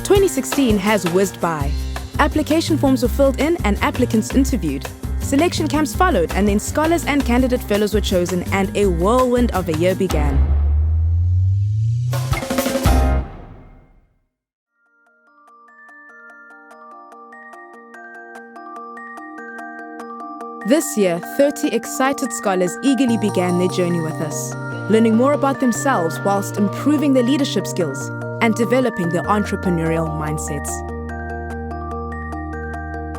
2016 has whizzed by. Application forms were filled in and applicants interviewed. Selection camps followed, and then scholars and candidate fellows were chosen, and a whirlwind of a year began. This year, 30 excited scholars eagerly began their journey with us, learning more about themselves whilst improving their leadership skills and developing their entrepreneurial mindsets.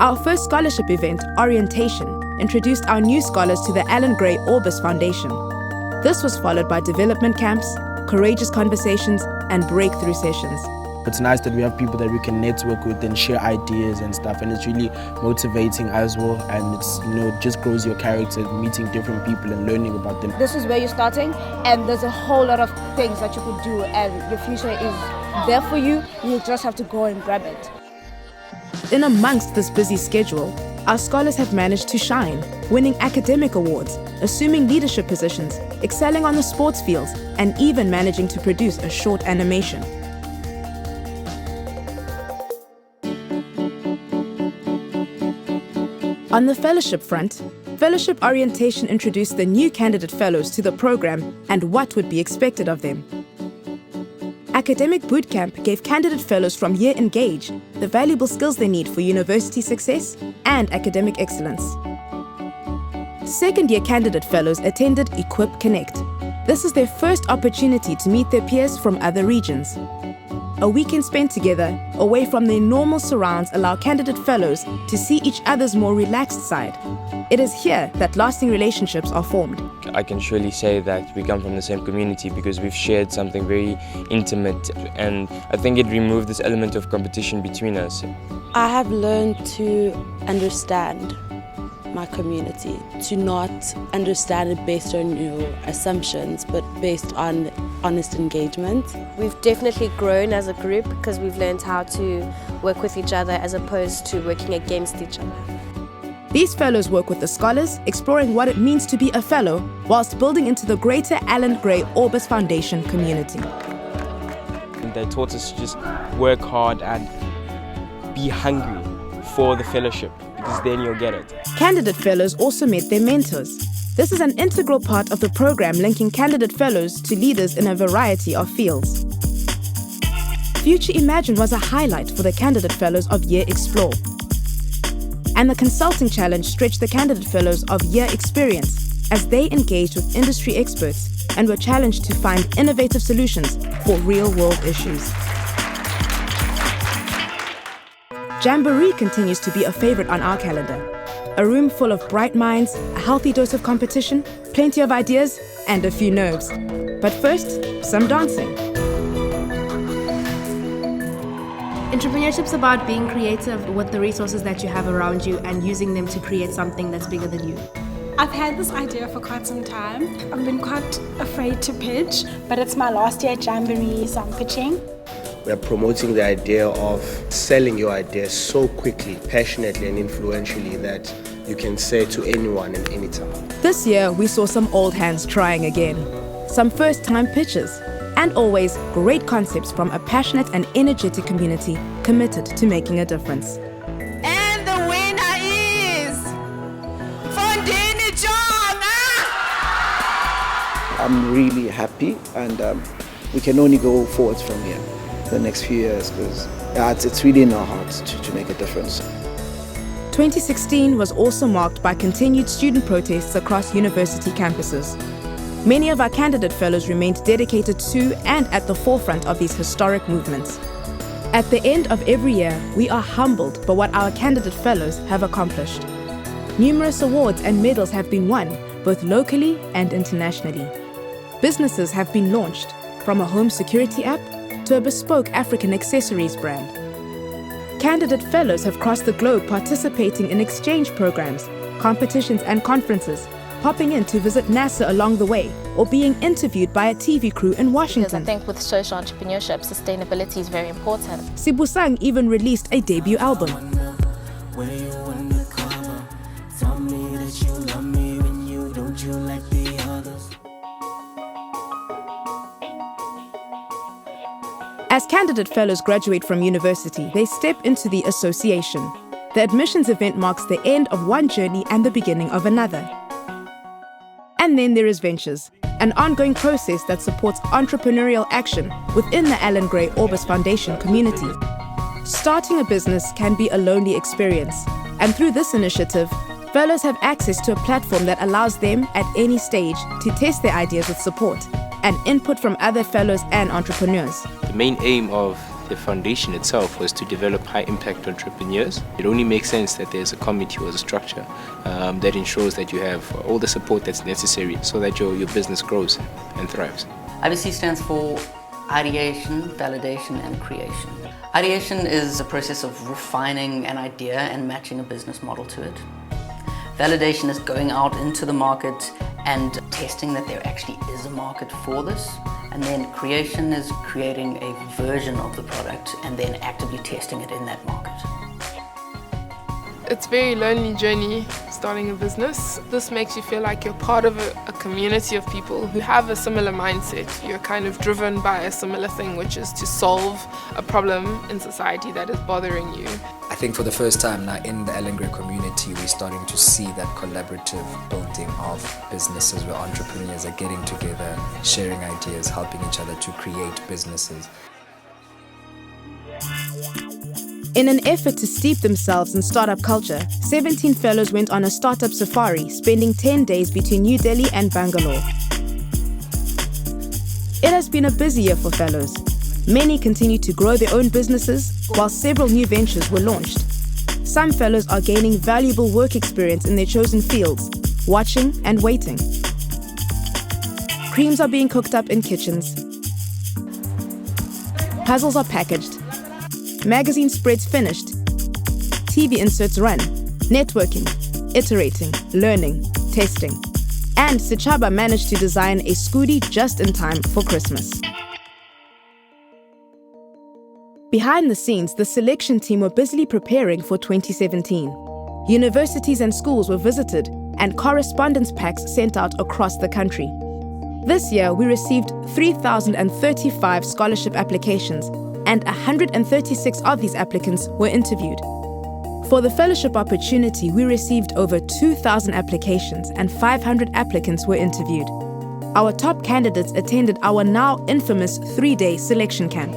Our first scholarship event, Orientation, introduced our new scholars to the Allan Orbis Foundation. This was followed by development camps, courageous conversations, and breakthrough sessions. It's nice that we have people that we can network with and share ideas and stuff, and it's really motivating as well, and it's, it just grows your character, meeting different people and learning about them. This is where you're starting, and there's a whole lot of things that you could do, and your future is there for you. You just have to go and grab it. In amongst this busy schedule, our scholars have managed to shine, winning academic awards, assuming leadership positions, excelling on the sports fields, and even managing to produce a short animation. On the fellowship front, Fellowship Orientation introduced the new candidate fellows to the program and what would be expected of them. Academic Bootcamp gave candidate fellows from Year Engage the valuable skills they need for university success and academic excellence. Second-year candidate fellows attended Equip Connect. This is their first opportunity to meet their peers from other regions. A weekend spent together, away from their normal surrounds, allow candidate fellows to see each other's more relaxed side. It is here that lasting relationships are formed. I can surely say that we come from the same community because we've shared something very intimate, and I think it removed this element of competition between us. I have learned to understand my community, to not understand it based on assumptions, but based on honest engagement. We've definitely grown as a group because we've learned how to work with each other as opposed to working against each other. These fellows work with the scholars, exploring what it means to be a fellow, whilst building into the greater Allan Orbis Foundation community. They taught us to just work hard and be hungry for the fellowship, because then you'll get it. Candidate fellows also met their mentors. This is an integral part of the program, linking candidate fellows to leaders in a variety of fields. Future Imagine was a highlight for the candidate fellows of Year Explore. And the Consulting Challenge stretched the candidate fellows of Year Experience as they engaged with industry experts and were challenged to find innovative solutions for real-world issues. Jamboree continues to be a favorite on our calendar. A room full of bright minds, a healthy dose of competition, plenty of ideas, and a few nerves. But first, some dancing. Entrepreneurship's about being creative with the resources that you have around you and using them to create something that's bigger than you. I've had this idea for quite some time. I've been quite afraid to pitch, but it's my last year at Jamboree, so I'm pitching. We are promoting the idea of selling your idea so quickly, passionately and influentially that you can say to anyone and anytime. This year, we saw some old hands trying again. Some first-time pitches, and always great concepts from a passionate and energetic community committed to making a difference. And the winner is Fondini John! I'm really happy, and we can only go forwards from here the next few years, because it's really in our hearts to make a difference. 2016 was also marked by continued student protests across university campuses. Many of our candidate fellows remained dedicated to and at the forefront of these historic movements. At the end of every year, we are humbled by what our candidate fellows have accomplished. Numerous awards and medals have been won, both locally and internationally. Businesses have been launched, from a home security app to a bespoke African accessories brand. Candidate fellows have crossed the globe participating in exchange programs, competitions and conferences, popping in to visit NASA along the way, or being interviewed by a TV crew in Washington. Because I think with social entrepreneurship, sustainability is very important. Sibusang even released a debut album. As candidate fellows graduate from university, they step into the association. The admissions event marks the end of one journey and the beginning of another. And then there is Ventures, an ongoing process that supports entrepreneurial action within the Allan Orbis Foundation community. Starting a business can be a lonely experience, and through this initiative, fellows have access to a platform that allows them, at any stage, to test their ideas with support and input from other fellows and entrepreneurs. The main aim of the foundation itself was to develop high-impact entrepreneurs. It only makes sense that there's a committee or a structure that ensures that you have all the support that's necessary so that your business grows and thrives. IBC stands for Ideation, Validation and Creation. Ideation is a process of refining an idea and matching a business model to it. Validation is going out into the market and testing that there actually is a market for this. And then creation is creating a version of the product and then actively testing it in that market. It's a very lonely journey starting a business. This makes you feel like you're part of a community of people who have a similar mindset. You're kind of driven by a similar thing, which is to solve a problem in society that is bothering you. I think for the first time now in the Allan community, we're starting to see that collaborative building of businesses where entrepreneurs are getting together, sharing ideas, helping each other to create businesses. In an effort to steep themselves in startup culture, 17 fellows went on a startup safari, spending 10 days between New Delhi and Bangalore. It has been a busy year for fellows. Many continue to grow their own businesses, while several new ventures were launched. Some fellows are gaining valuable work experience in their chosen fields, watching and waiting. Creams are being cooked up in kitchens. Puzzles are packaged. Magazine spreads finished. TV inserts run. Networking, iterating, learning, testing. And Sichaba managed to design a scooty just in time for Christmas. Behind the scenes, the selection team were busily preparing for 2017. Universities and schools were visited and correspondence packs sent out across the country. This year, we received 3,035 scholarship applications, and 136 of these applicants were interviewed. For the fellowship opportunity, we received over 2,000 applications and 500 applicants were interviewed. Our top candidates attended our now infamous 3-day selection camp.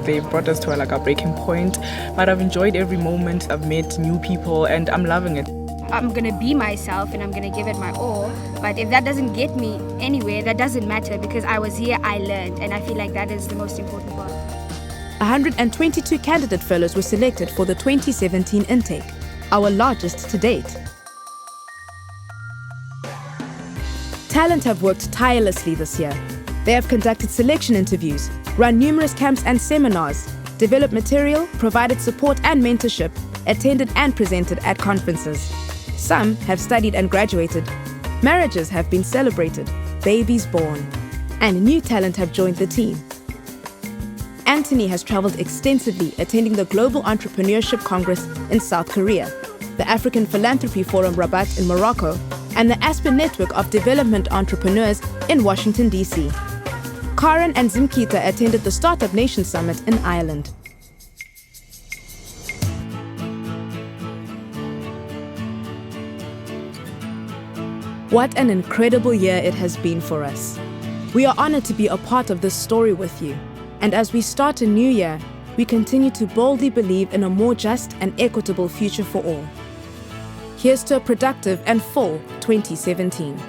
They brought us to a breaking point, but I've enjoyed every moment. I've met new people and I'm loving it. I'm going to be myself and I'm going to give it my all. But if that doesn't get me anywhere, that doesn't matter because I was here, I learned, and I feel like that is the most important part. 122 candidate fellows were selected for the 2017 intake, our largest to date. Talent have worked tirelessly this year. They have conducted selection interviews, run numerous camps and seminars, developed material, provided support and mentorship, attended and presented at conferences. Some have studied and graduated. Marriages have been celebrated, babies born, and new talent have joined the team. Anthony has traveled extensively, attending the Global Entrepreneurship Congress in South Korea, the African Philanthropy Forum Rabat in Morocco, and the Aspen Network of Development Entrepreneurs in Washington, D.C. Karen and Zimkita attended the Startup Nation Summit in Ireland. What an incredible year it has been for us. We are honored to be a part of this story with you. And as we start a new year, we continue to boldly believe in a more just and equitable future for all. Here's to a productive and full 2017.